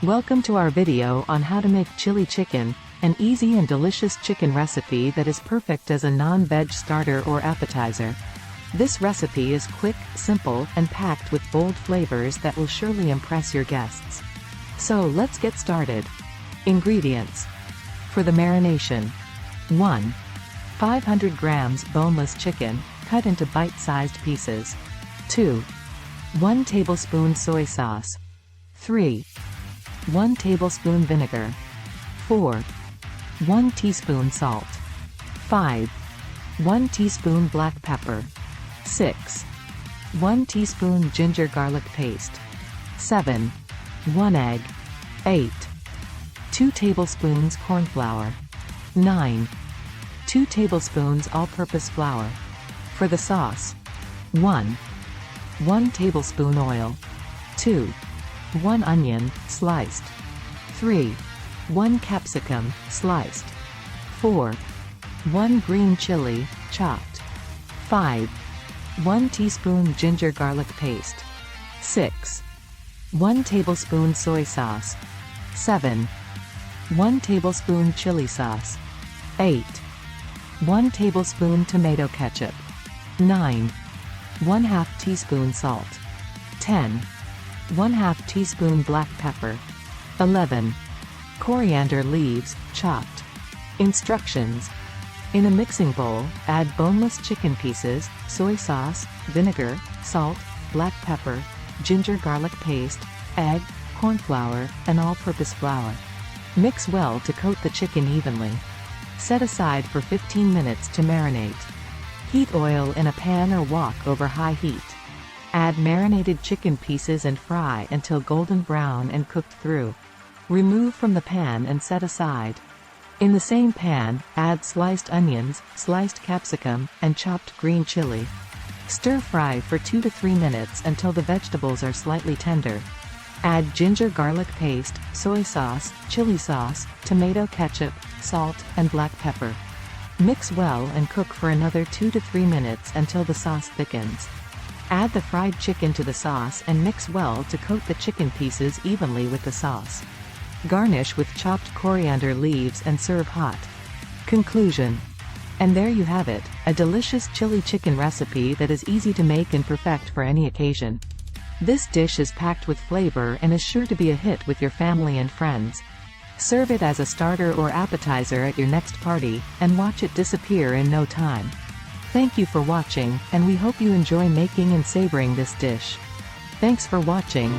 Welcome to our video on how to make chili chicken, an easy and delicious chicken recipe that is perfect as a non-veg starter or appetizer. This recipe is quick, simple, and packed with bold flavors that will surely impress your guests. So let's get started. Ingredients. For the marination. 1. 500 grams boneless chicken, cut into bite-sized pieces. 2. 1 tablespoon soy sauce. 3. 1 tablespoon vinegar. 4. 1 teaspoon salt. 5. 1 teaspoon black pepper. 6. 1 teaspoon ginger garlic paste. 7. 1 egg. 8. 2 tablespoons cornflour. 9. 2 tablespoons all-purpose flour. For the sauce. 1. 1 tablespoon oil. 2. 1 onion, sliced. 3. 1 capsicum, sliced. 4. 1 green chili, chopped. 5. 1 teaspoon ginger garlic paste. 6. 1 tablespoon soy sauce. 7. 1 tablespoon chili sauce. 8. 1 tablespoon tomato ketchup. 9. 1/2 teaspoon salt. 10. 1/2 teaspoon black pepper. 11. Coriander leaves, chopped. Instructions. In a mixing bowl, add boneless chicken pieces, soy sauce, vinegar, salt, black pepper, ginger garlic paste, egg, cornflour, and all-purpose flour. Mix well to coat the chicken evenly. Set aside for 15 minutes to marinate. Heat oil in a pan or wok over high heat. Add marinated chicken pieces and fry until golden brown and cooked through. Remove from the pan and set aside. In the same pan, add sliced onions, sliced capsicum, and chopped green chili. Stir fry for 2 to 3 minutes until the vegetables are slightly tender. Add ginger garlic paste, soy sauce, chili sauce, tomato ketchup, salt, and black pepper. Mix well and cook for another 2 to 3 minutes until the sauce thickens. Add the fried chicken to the sauce and mix well to coat the chicken pieces evenly with the sauce. Garnish with chopped coriander leaves and serve hot. Conclusion. And there you have it, a delicious chili chicken recipe that is easy to make and perfect for any occasion. This dish is packed with flavor and is sure to be a hit with your family and friends. Serve it as a starter or appetizer at your next party, and watch it disappear in no time. Thank you for watching, and we hope you enjoy making and savoring this dish. Thanks for watching.